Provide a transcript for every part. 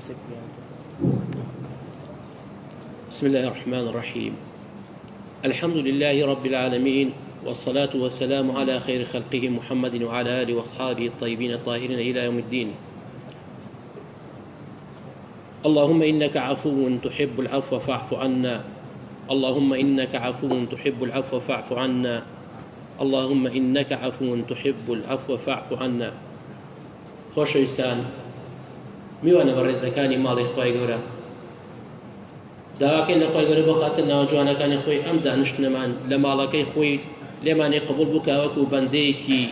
بسم الله الرحمن الرحيم. الحمد لله رب العالمين، والصلاة والسلام على خير خلقه محمد وعلى آله وأصحابه الطيبين الطاهرين إلى يوم الدين. اللهم إنك عفو تحب العفو فاعف عنا. اللهم إنك عفو تحب العفو فاعف عنا. اللهم إنك عفو تحب العفو فاعف عنا. خۆشەویستان، میوانە بە ڕێزەکانی ماڵی خۆی گەورە داواکەین لە خۆی گەورە بۆ خاتر ناوجوانەکانی خۆی ئەم دانیشتنەمان لە ماڵەکەی خۆی لێمانی قبول بووکە وەکو بەندەیەکی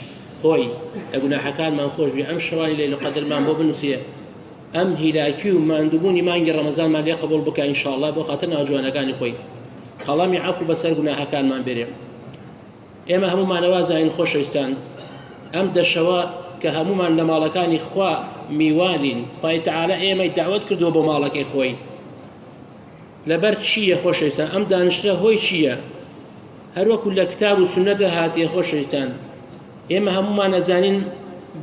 خۆی لە گوناحەکانمان خۆش بێ. ئەم شەوانی لەیلە قەدرمان بۆ بنووسێ، ئەم هیلاکی و ماندووبوونی مانگی ڕەمەزانمان لێ قبول بکە ئینشاءڵڵا بۆ خاتر ناوجوانەکانی خۆی، خەڵامی عەفو بەسەر گوناحەکانمان بێرێ. ئێمە هەموومانەوە زانین خۆشەویستان، ئەم دەشەوە کە هەموومان لە ماڵەکانی خوا میوانین، خوای تەعالا ئێمەی داوەت کردووە بۆ ماڵەکەی خۆی. لەبەر چییە خۆشەویستان؟ ئەم دانیشتە هۆی چییە؟ هەروەکو لە کتاب و سنەتە هاتیە خۆشەویستان، ئێمە هەموومان ئەزانین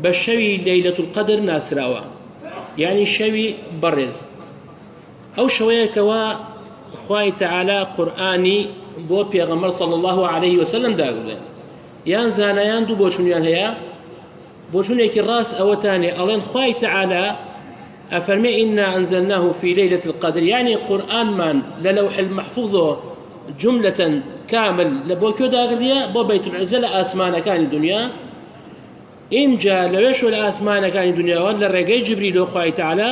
بە شەوی لەیلەتول قەدر ناسراوە، یعنی شەوی بەڕێز. ئەو شەوەیەکەوە خوای تەعالا قورئانی بۆ پێغەمبەر صلی الله علیه وسلم داگوڵێ، یان زانایان دوو بۆچوونیان هەیە. بۆچوونێکی ڕاست ئەوەتانێ ئەڵێن خوای تەعالا ئەفەرمێ ئینا ئەنزەلناه فی لەیلەة القەدر، یعنی قورئانمان لە لەوح المەحفوظەوە جوملەتەن کامل لە بۆ کێ داگردیە؟ بۆ بەیت العیزە لە ئاسمانەکانی دنیا. ئینجا لەوێشەوە لە ئاسمانەکانی دنیاوە لە ڕێگەی جبریلۆ خوای تەعالا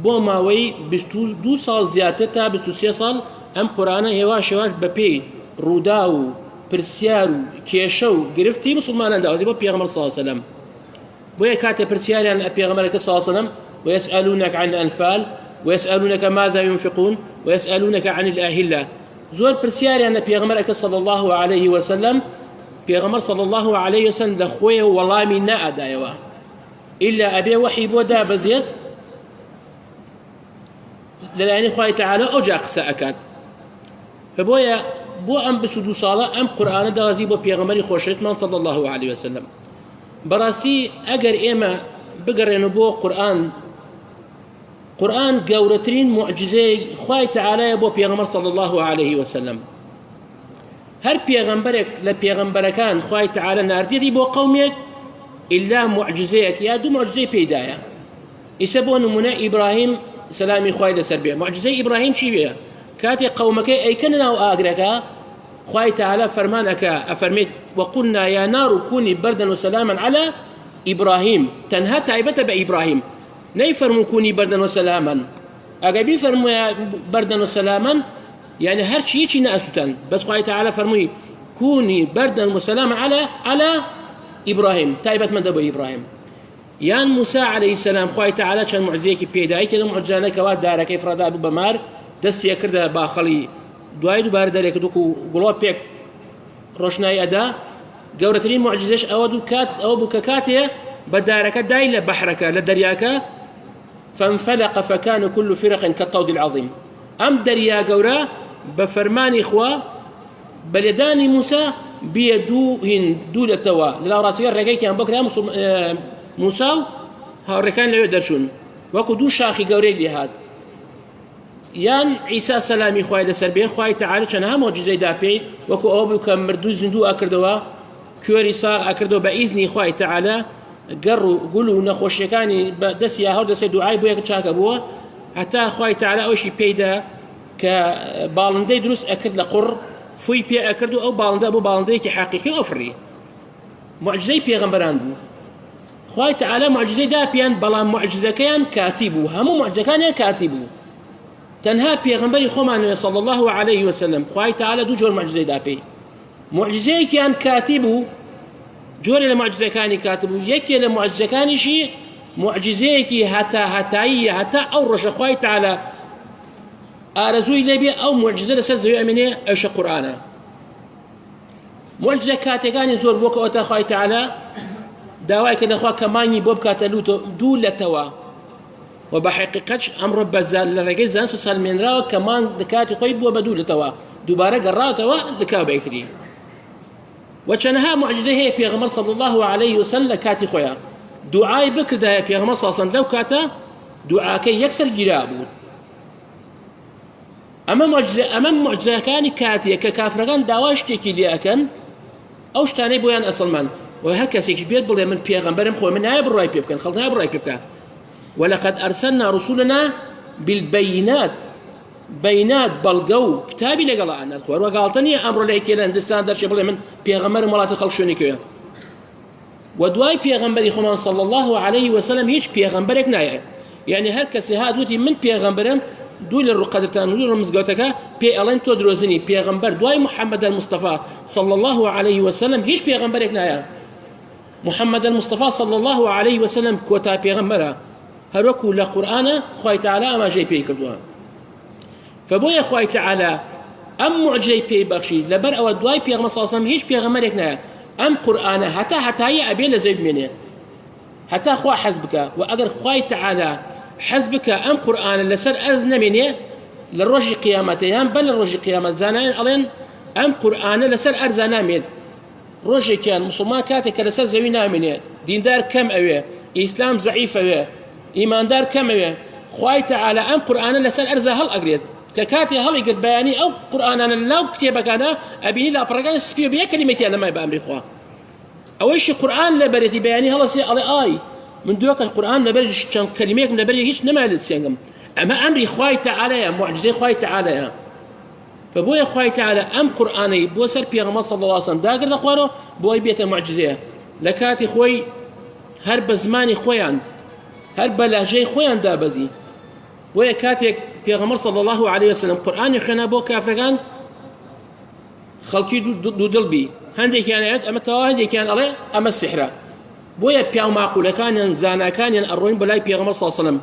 بۆ ماوەی 22 ساڵ زیاتر تا 23 ساڵ ئەم قورئانە هێواش هێواش بەپێی ڕوودا و پرسیار و کێشە و گرفتی مسلمانان داوەتی بۆ پێغەمبەر صلی الله علیه وسلم. بۆیە کاتێ پرسیاریان پێغەمبەرەکە صلی الله علیه وسلم ويسألونك عن الأنفال ويسألونك ماذا ينفقون ويسألونك عن الأهلة، زۆر پرسیاریان لە پێغەمبەرەکە صلی الله علیه وسلم، پێغەمبەر صلی الله علیه وسلم لە خۆی وەڵامی نەئەدایەوە ئیلا ئەبێ وحی بۆ دابەزێت لەلایەنی خوای تەعالا ئەوجا قسە ئەکات. بۆیە بۆ ئەم 22 ساڵە ئەم قورئانە داوازی بۆ پێغەمبەری خۆشەویستمان صلی الله علیه وسلم. بەڕاستی ئەگەر ئێمە بگەڕێنە بۆ قورئان گەورەترین موعجزەی خوای تەعالایە بۆ پێغەمبەر صلی الله علیه وسلم. هەر پێغەمبەرێک لە پێغەمبەرەکان خوای تەعالا ناردێتی بۆ قەومێک ئیلا موعجزەیەک یا دوو موعجزەی پێدایە. ئیسە بۆ نمونە ئیبراهیم سەلامی خوای لەسەر بێ، موعجزەی ئیبراهیم چی بێ؟ کاتێک قەومەکەی ئەیکەنە ناو ئاگرەکە، خوای تەعالا فەرمانەکە ئەفەرمێت وقلنا يا نار كوني بردا وسلاما على إبراهيم، تنها تايبة بإبراهيم، نيفرمو كوني بردا وسلاما، أجابي فرمو بردا وسلاما يعني هر شيء نأسوتن، بس خوي تعالى فرمي كوني بردا وسلاما على إبراهيم، تايبة من دبو إبراهيم. يان موسى عليه السلام خوي تعالى كان معجزيك بيداي كده معجزانك واد دارك إفرادا بمار دست يكرده باخلي دوای دووبارە دەرێکردووە و گوڵۆپێک ڕۆشنایی ئەدا. گەورەترین معجزەش ئەوە بوو کە کاتێ بە دارەکە دای لە بەحرەکە لە دەریاکە فانفلق فكان كل فرق كالطود العظيم. ئەم دەریا گەورە بە فەرمانی خوا بەلێدانی موسا بیە دوو لەتەوە لەناو ڕاستیەکە ڕێگەیەکیان بۆ کرا موسا و هاوڕێکان لەوێ دەرچوون وەکو دوو شاخی گەورەی لێهات. یان عیسا سەلامی خوای لەسەر بێ، خوای تەعالا چەندها مۆجزەی دا پێی، وەکو ئەوە بوو کە مردوو زیندوو ئەکردەوە، کوێری ساغ ئەکردەوە بە ئیزنی خوای تەعالا، گەڕ و گوڵ و نەخۆشیەکانی بە دەستی هەڵ دەسێ دوعای بۆ یەک چاکە بووە، هەتا خوای تەعالا ئەوشی پێیدا کە باڵندەی دروست ئەکرد لە قوڕ، فوی پێ ئەکرد و ئەو باڵندە بۆ باڵندەیەکی حەقیقی ئەفڕی. معجزەی پێغەمبەران بوو. خوای تەعالا معجزەی دا پێیان، بەڵام معجزەکەیان کاتی بوو، هەموو معجزەکانیان کاتی بوو. تەنها پێغەمبەری خۆمانەوە صلی الله علیه وسلم خوای تەعالا دوو جۆر معجزەی دا پێی. معجزەیەکیان کاتی بوو، جۆرێ لە معجزەکانی کاتی بوو، یەکێ لە معجزەکانیشی معجزەیەکی هەتاییە، هەتا ئەو ڕۆژە خوای تەعالا ئارەزووی لێبێ ئەو معجزە لەسەر زەوی ئەمێنێ، ئەوشە قورئانە. معجزە کاتێکانی زۆر بۆ کە ئەوەتە خوای تەعالا داوای کە دەخوا کەمانی بۆ بکاتە دوو لەتەوە، و بحقیقتش ئەمڕۆ بەزان لە ڕێگەی زانست سەلمێنراوە کەمان دەکاتی خۆی بووە بە دوو لەتەوە، دووبارە گەڕاتەوە لەکاو بەیەکتری. و چەندها معجزە هەیە پێغەمبەر صلی الله علیه وسلم لە کاتی خۆیان دوعای بکردایە پێغەمبەر صلی الله علیه وسلم لەو کاتە دوعاکەی یەکسەر گیرا بوو. ئەمە معجزەکانی کاتێک کە کافرەکان داوا شتێکی لێ ئەکەن ئەو شتانەی بۆیان ئەسڵمان و هەر کەسێکی بێت بڵێ من پێغەمبەرم خۆ من نایە بڕای پێ بکەن خەڵک نایە بڕای پێ بکە ولقد أرسلنا رسولنا بالبينات بينات بەڵگە و کتابی لەگەڵانە خوار وەگاڵتە نیە ئەمڕۆ لە یەکێ لە هەندستان دەرچێ بڵێ من پێغەمبەرم وڵاتی خەڵک شوێنی کوێ و دوای پێغەمبەری خۆمان صلی الله عليه وسلم هیچ پێغەمبەرێک نایە یعنی هەر کەسێ هات وتی من پێغەمبەرم دوو لە ڕوقەدرتان و دوو لە مزگەوتەکە پێی ئەڵێن تۆ درۆزنی پێغەمبەر دوای محەممەد المستەفا صلی الله عليه وسلم هیچ پێغەمبەرێک نایە محەممەد المستەفا صلی الله عليه وسلم کۆتا پێغەمبەرە هەروەکو لە قورئانە خوای تەعالا ئاماژەی پێی کردووە فبۆیە خوای تەعالا ئەم معجزەی پێی بەخشی لەبەر ئەوە دوای پێغەمبەر صلی الله عليه وسلم هیچ پێغەمبەرێک نایە ئەم قورئانە هەتایە ئەبێ لە زەوی بمێنێ هەتا خوا حەز بکە و ئەگەر خوای تەعالا حەز بکە ئەم قورئانە لەسەر ئەرز نەمێنێ لە ڕۆژی قیامەتەیان بە لە ڕۆژی قیامەت زانایان ئەڵێن ئەم قورئانە لەسەر ئەرزا نامێت ڕۆژێکیان مسلمان کاتێک کە لەسەر زەوی نامێنێ دیندار کەم ئەوێ ئیسلام زەعیف ئەوێ ئیماندار کەم ئەوێ خوای تەعالا ئەم قورئانە لەسەر ئەرزا هەڵ ئەگرێت کە کاتێ هەڵیگرت بەیانی ئەو قورئانانە لەو کتێبەکانە ئەبینی لاپەڕەکانی سپی و بە یەک کەلیمەتیان نەمای بە ئەمری خوا ئەوەیشی قورئان لەبەرێتی بەیانی هەڵەسێ ئەڵێ ئای من دووەکە قورئان لەبەر چەند کەلیمەیەکم لەبەری هیچ نەمای لە سێنگم ئەمە ئەمری خوای تەعالایە معجزەی خوای تەعالایە فبۆیە خوای تەعالا ئەم قورئانەی بۆ سەر پێغەمبەر صلی الله عليه وسلم داگردە خوارەوە بۆی بێتە معجزەیە لە کاتی خۆی هەر بە زمانی خۆیان هەر بە لەهجەی خۆیان دابەزی بۆیە کاتێک پێغەمبەر صلی الله عليه وسلم قورئانی خوێنا بۆ کافرەکان خەڵکی دوودڵ بی هەندێکیان ئەوێت ئەمە تەواو هەندێکیان ئەڵێ ئەمە سحرە بۆیە پیاو ماقولەکانیان زاناکانیان ئەڕۆین بەلای پێغەمبەر صلی الله عليه وسلم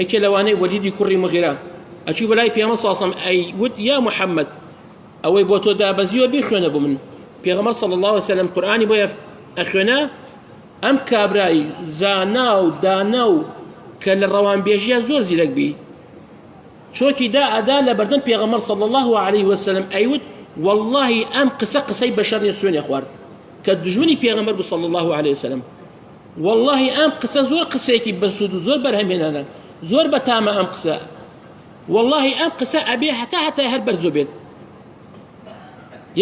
یەکێ لەوانەی وەلیدی کوڕی مغیرە ئەچوو بەلای پێغەمبەر صلی الله عليه وسلم ئەیوت یا محەممەد ئەوەی بۆ تۆ دابەزیوە بیخوێنە بۆ من پێغەمبەر صلی الله عليه وسلم قورئانی بۆیە ئەخوێنە ئەم کابرای زانا و دانا و کە لە ڕەوانبێژیە زۆر زیرەک بی چۆکی دا ئەدا لە بەردەم پێغەمبەر صلی الله عليه وسلم ئەیوت والله ئەم قسەی بەشەر نیە سوێنێ خوارد کە دژمنی پێغەمبەر بوو صلی الله عليه وسلم والله ئەم قسە زۆر قسەیەکی بەسوود و زۆر بەرهەمهێنانە زۆر بەتامە ئەم قسە والله ئەم قسە ئەبێ هەتا هەر بەرزۆ بێت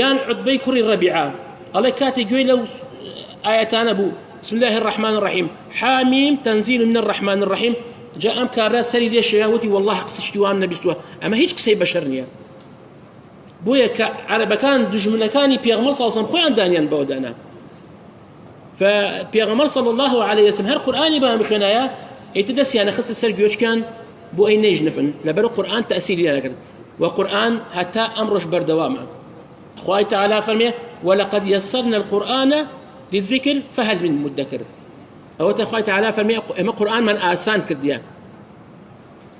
یان عوتبەی کوڕی ڕەبیعە ئەڵێ کاتی گوێی لەو ئایەتانە بوو بسم الله الرحمن الرحيم حاميم تنزيل من الرحمن الرحيم جاء أم كارا سري ليش يهودي والله قصشتي وان نبي سوا أما هيك كسي بشرنيا بويا على بكان دجمنكاني بيغمر صلى الله عليه وسلم خويا دانيان بودانا فبيغمر صلى الله عليه وسلم هر قرآن بها مخنايا يتدسي أنا خص السر جوش كان بو أي نجنفن لبرو قرآن تأثير لنا وقرآن حتى أمرش بردوامه خوي تعالى فرمي ولقد يسرنا القرآن للذكر فهل من مدكر أو تخوي تعالى فرمي أما قرآن من آسان كرديا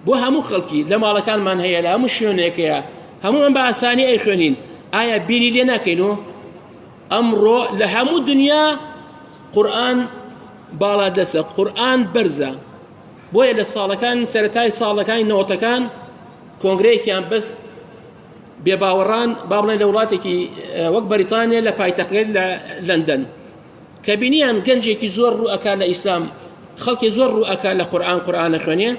بو همو خلقي لما الله كان من هي لا مش شونك يا همو من بآساني أي خونين آية بيني لنا كينو أمره لهمو الدنيا قرآن بالا دسة قرآن برزة بويا للصالكان سرتاي صالكان نوتكان كونغري كان بس بباوران بابنا لولاتكي وەک بريطانيا لبايتەخت لندن كبنيان گەنجێکی زۆر ڕوئەکا لە ئیسلام خەڵکی زۆر ڕوئەکا لە قورئانە خوێنێ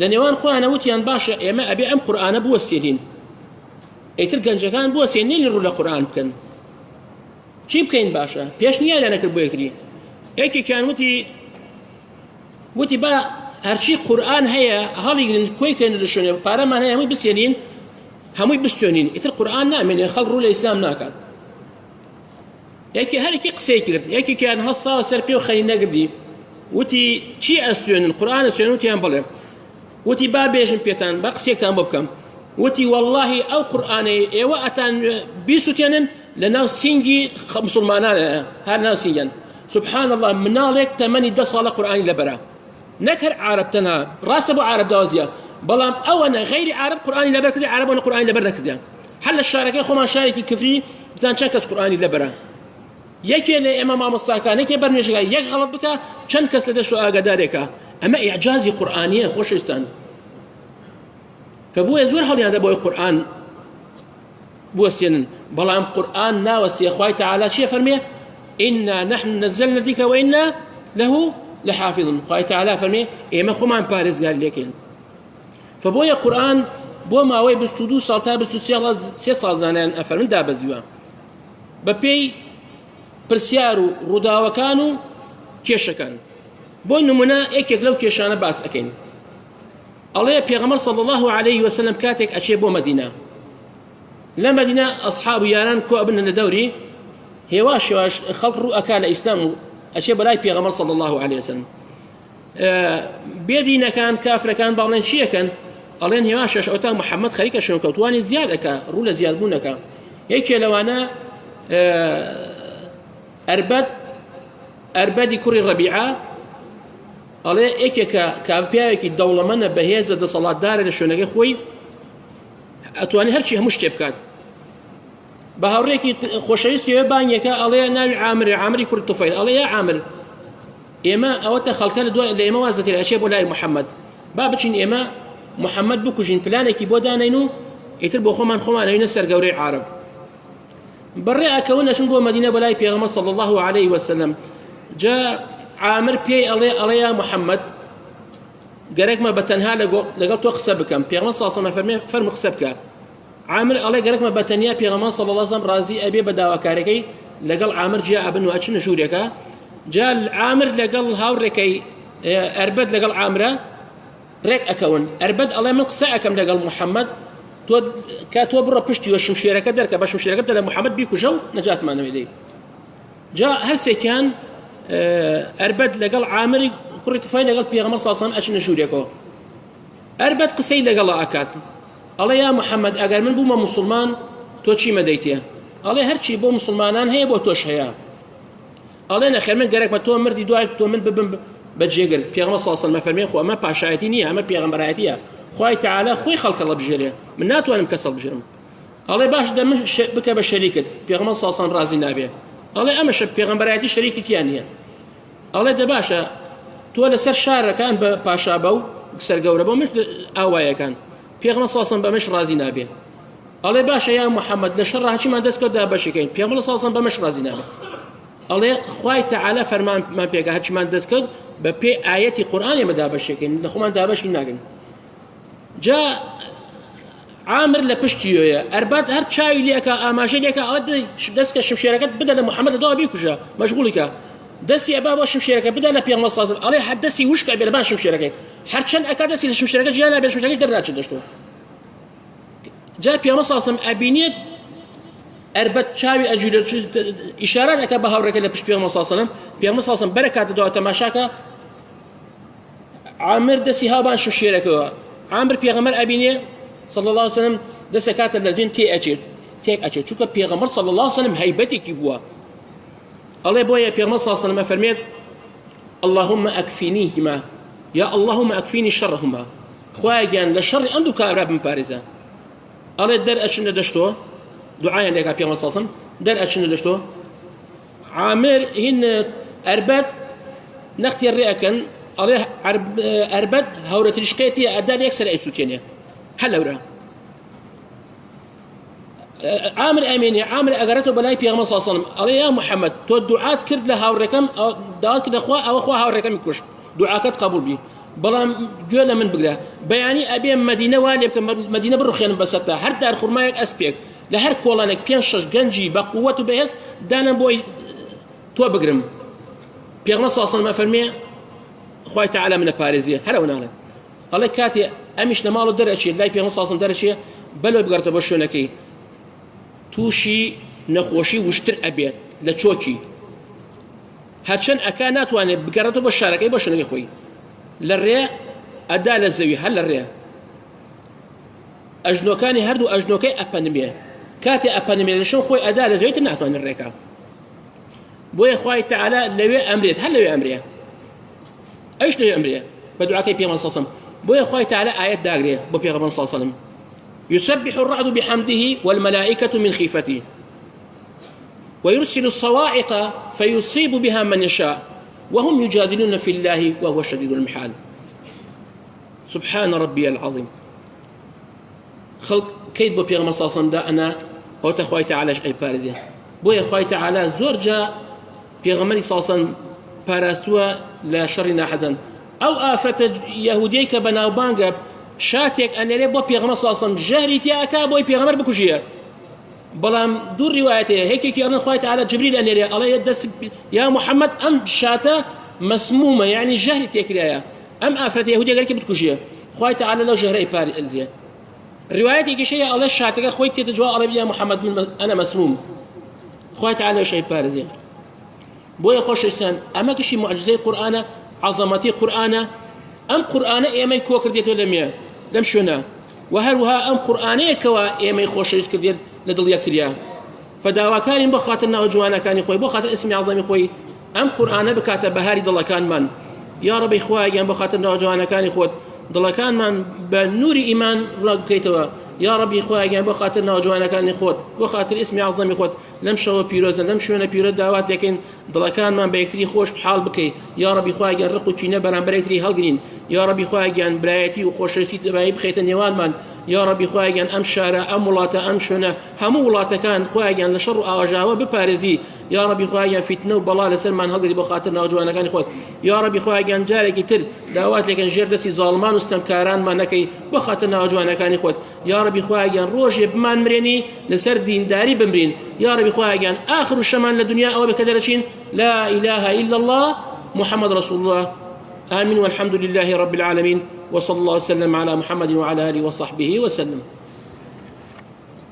لە نێوان خۆیانە وتیان باشە ئێمە ئەبێ ئەم قورئانە بوەستێنین ئیتر گەنجەکان بوەستێنین لە ڕوو لە قورئان بکەن چی بکەین باشە پێش نییە لە نەکرد بۆ یەکتری یەکێکیان وتی با هەرچی قورئان هەیە هەڵیگرن کۆیکەن لە شوێنێ پارەمان هەیە هەمووی بسێنین هەمووی بستێنین ئیتر قورئان نامێنێ خەڵک ڕوو لە ئیسلام ناکات یەکی هەرێکی قسەی کرد یەکێکیان هەڵساوە سەر پێ و خەری نەگردی وتی چی ئەستێنن قورئان ئەستێنن وتیان بڵێ وتی با بێژم پێتان با قسێکتان بۆ بکەم وتی والله ئەو قورئانەی ئێوە ئەتان بیسووتێنن لە ناو سینگی مسلمانانە هەر ناو سینگیان سبحان الله مناڵێک تەمەنی 10 ساڵە قورئانی لەبەرە نەک هەر عارەب تەنها ڕاستە بۆ عارەب داوازیە بەڵام ئەوەنە غەیری عارەب قورئانی لەبەر کردی عارەبەوە قورئانی لەبەر نەکردیان هەر لە شارەکەی خۆمان شارێکی کفری بزان چەند کەس قورئانی لەبەرە یەکێ لە ئێمە مامۆستاکانێکی بەرنمێژگا یەک غەڵەت بکە چەند کەس لە دەست و ئاگادارێکە ئەمە ئیعجازی قورئانیە خۆشەویستان کە بۆیە زۆر هەڵیاندا بۆی قورئان بوەستێنن بەڵام قورئان ناوەستێ خوای تەعالا چیە فەرمێ ئینا نەحن نەزەلنا الذیکر وئینا له لحافظ خوای تعالی فەرمێ ئێمە خۆمان پارێزگار لێکەین فبۆیە قورئان بۆ ماوەی 22 ساڵ تا 23 ساڵ زانایان ئەفەرمن دابەزیوە بەپێی پرسیار و ڕووداوەکان و کێشەکان بۆ نمونە یەکێک لەو کێشانە باس ئەکەین ئەڵێ پێغەمبەر صلی الله عليه وسلم کاتێک ئەچێ بۆ مەدینە لە مەدینە ئەصحاب و یاران کۆ ئەبن لە دەوری هێوا شێواش خەڵق ڕوو ئەکا لە ئیسلام و ئەچێ بەلای پێغەمبەر صلی الله عليه وسلم بێدینەکان کافرەکان باڵێن چیەکەن ئەڵێن هێوا شەش ئەوتا محەممەد خەریکە شوێنکەوتوانی زیاد ئەکا ڕوو لە زیادبوونەکە یەکێ لەوانە ئەربەدی کوڕی ڕەبیعە ئەڵێ یەکێکە کاپیاوێکی دەوڵەمەندە بەهێزە دەسەڵاتدارە لە شوێنەکەی خۆی ئەتوانێت هەرچی هەموو شتێ بکات بە هاوڕێکی خۆشەویستیەوە بانگێکە ئەڵێ ناوی عامری کوڕی توفەیل ئەڵێ یا عامر ئێمە ئەوەتە خەڵکە لە ئێمە وازەتێ ئەچێ بۆ لای محەممەد با بچین ئێمە محەممەد بکوژین پلانێکی بۆ دانین و ئیتر بۆ خۆمان هەینە سەر گەورەی عارب بەڕێ ئەکەون نەچن بۆ مەدینە بە لای پێغەمبەر صلی الله عليه وسلم جا عامر پێی ئەڵێ یا محەممەد گەرەکمە بە تەنها لەگەڵ تۆ قسە بکەم پێغەمبەر صلی الله عليه وسلم فەرموو قسە بکە عامر ئەڵێ گەرەکمە بە تەنیا پێغەمبەر صلی الله عليه وسلم ڕازی ئەبێ بە داواکارەکەی لەگەڵ عامر جیا ئەبن و ئەچنە ژوورێکە جا عامر لەگەڵ هاوڕێکەی ئەربەد لەگەڵ عامرە ڕێک ئەکەون ئەربەد ئەڵێ من قسە ئەەکەم لەگەڵ محەممەد تۆ بڕۆ پشتیوە شمشێرەکە دەرکە بە شمشێرەکەت لە محەممەد بیکوژە و نەجاتمانەوێ دەی جا هەرسێکیان ئەربەد لەگەڵ عامری کوڕی توفەیل لەگەڵ پێغەمبەر صلی الله عليه وسلم ئەچنە ژوورێکەوە ئەربەد قسەی لەگەڵا ئەکات ئەڵێ یا محەممەد ئەگەر من بوومە موسڵمان تۆ چیمە دەیتێ ئەڵێ هەرچی بۆ موسڵمانان هەیە بۆ تۆش هەیە ئەڵێ نەخێر من گەرەکمە تۆ مردی دوای تۆ من ببم بەجێگر پێغەمبەر صلی الله عليه وسلم فەرمێ خۆ ئەمە پاشایەتی نییە ئەمە پێغەمبەرایەتیە خوای تعالی خۆی خەڵکە هەڵبژێرێ من ناتوانم کەس هەڵبژێرم ئەڵێ باش دە من بکە بە شەریکت پێغەمبەر صلی الله عليه وسلم ڕازی نابێ ئەڵێ ئەمەش پێغەمبەرایەتی شەریکیان نییە ئەڵێ دە باشە تۆ لەسەر شارەکان بە پاشابە و سەرگەورە بۆ مش ئاوایەکان پێغەمبەر صلی الله عليه وسلم بەمەش ڕازی نابێ ئەڵێ باشە یا محەممەد لە شەڕ هەچیمان دەستکەوت دا بەشەکەین پێغەمبەر صلی الله عليه وسلم بەمەش ڕازی نابێ ئەڵێ خوای تعالی فەرمانمان پێکە هەرچیمان دەستکەوت بە پێ ئاەتی قورئان ئێمە دابەشەکەین لە خۆمان دابەشی ناگەین جا عامر لە پشتیۆیە ئەربەد هەر چاوی لێکە ئاماژە لێکە ئەوە دەستکە شمشێرەکەت بدە لە محەممەد لەدەوا بیکوژە مەشغوڵیکە دەستی ئەبا بۆ شمشێرەکە بدە لە پێغەمبەر صلی الله عليه وسلم ئەڵێ هەر دەستی وشکە بێ لەبان شمشێرەکەی هەرچەند ئەکا دەستی لە شمشێرەکە ژیان نابێ شمشێرەکەی دەرناچێت دەشتەوە جا پێغەمبەر صلی الله عليه وسلم ئەبینێت ئەربەد چاوی ئەجوورە ئیشارەت ئەکا بە هاوڕێکە لە پشت پێغەمبەر صلی الله عليه وسلم پێغەمبەر صلی الله عليه وسلم بەرەکاتە دەوا تەماشاکە عامر دەستی هاوبان شمشێرەکەوە عامر پێغەمبەر ئەبینێ صلی الله عليه وسلم دەسەکاتە لە زین تێک ئەچێت چونکە پێغەمبەر صلی الله عليه وسلم هەیبەتێکی بووە ئەڵێ بۆیە پێغەمبەر صلی الله عليه وسلم فەرمێت اللهم أكفنيهما يا اللهم أكفيني شرهما خوای گیان لە شەڕی ئەم دوو کارا بمپارێزە ئەڵێ دەرئەچنە دەشتۆ دوعایان لێکا پێغەمبەر صلی الله عليه وسلم دەرئەچنە دەشتۆ عامر هین ئەربەد نەختی ڕێەکەن ئەڵێ ئەربەد هەورە تریشقێتی ئەدار یەکسەر ئەیسووتێنێ هەر لەورە عامر ئەمێنێ عامر ئەگەڕێتەوە بەلای پێغەمبەر صلی الله عليه وسلم ئەڵێ یا محەممەد تۆ دوعات کرد لە هاوڕێکەم داوات کردە خوا ئەوە خوا هاوڕێکەمی کوشت دوعاکەت قبول بی بەڵام گوێ لە من بگرە بەیانی ئەبێ مەدینە وا لێ بکەم مەدینە بڕوخێنم بەسەرتا هەر دار خوڕمایەک ئەسپێک لە هەر کۆڵانێک 5-6 گەنجی بە قووەت و بەهێز دانم بۆی تۆ بگرم پێغەمبەر صلی الله عليه وسلم فەرمێ خوای تعالی منە پارێزیە هەرەوە ناڵێت ئەڵێ کاتێ ئەمیش لە ماڵ و دەرەچێت لای پێغەمبەر صلی الله عليه وسلم دەرەچێ بەلۆ بگەڕێتەوە بۆ شوێنەکەی تووشی نەخۆشی وشتر ئەبێت لە چۆکی هەرچەند ئەکا ناتوانێت بگەڕێتەوە بۆ شارەکەی بۆ شوێنەکەی خۆی لە ڕێ ئەدا لە زەوی هەر لە ڕێ ئەژنۆکانی هەردوو ئەژنۆکەی ئەپەنمێ کاتێ ئەپەنمێ لە شەو خۆی ئەدا لە زەویتر ناتوانێت ڕێکا بۆیە خوای تعالی لەوێ ئەمرێت هەر لەوێ ئەمرێ ئەیش لەوێ ئەمرێ بە دوعاکەی پێغەمبەر صلی الله عليه وسلم بۆیە خوای تعالی ئاەت داگرێ بۆ پێغەمبەر صلی الله عليه وسلم يسبح الرعد بحمده والملائكة من خيفته ويرسل الصواعق فيصيب بها من يشاء وهم يجادلون في الله وهو شديد المحال سبحان ربي العظيم خلق كيد بو بيغمبر صلى الله عليه وسلم دا أنا أو تخوي تعالى أي بارزة بو يخوي تعالى زور جا بيغمبر صلى الله عليه وسلم بارسوا لا شر ناحزن أو آفة يهوديك بناوبانجا شاتك أن يلبوا بيغمر صلى الله عليه وسلم جهري تياكا بوي بيغمر بكجية بلام دور روايته هيك كي أنا خويت على جبريل أن يلي الله يدس يا محمد أم شاتا مسمومة يعني جهري تياكا أم آفة يهودية قالك بتكجية خويت على لو جهري بار الزيا روايتي كشيء الله شاتك خويت تجوا الله يا محمد من أنا مسموم خويت على شيء بار الزيا بويا خوش إنسان أما كشي معجزة قرآن عظمتي قرآن أم قرآن إيمي كوكر ديت ولا ميا لم شنا وهروها أم قرآن كوا إيمي خوش يذكر ديت لدل يكتريا فدعوا كان بخاطرنا وجوانا كان خوي بخاطر اسمي عظيم خوي أم قرآن بكاتب بهاري دل كان من يا ربي خوي جنب بخاطرنا وجوانا كان خوت دل كان من بنور إيمان رقيتوا يا ربي خوي جنب بخاطرنا وجوانا كان خوت بخاطر اسمي عظيم خوت لم شو بيروز لم شو بيرود دعوات لكن دلكان من بيكتري خوش بحال بكي يا ربي خوي جن رقو كينا بران بريتري هالجرين يا ربي خوي جن برايتي وخوش رسيت باي بخيت النيوان من يا ربي خوي جن أم شارع أم ولاتا أم شنا هم ولاتا كان خوي جن لشر أجاوا ببارزي يا ربي خوي جن فتنة وبلا لسلمان هالجري بخاطرنا وجوانا كان خوت يا ربي خوي جن جارك تر دعوات لكن جردسي ظالمان واستمكاران ما نكي بخاطرنا وجوانا كان خوت يا ربي خوي جن روج بمان مريني لسر دين داري بمرين يا ربي خوي جن آخر الشمان للدنيا أو بكدرشين لا إله إلا الله محمد رسول الله آمين والحمد لله رب العالمين وصلى الله وسلم على محمد وعلى آله وصحبه وسلم.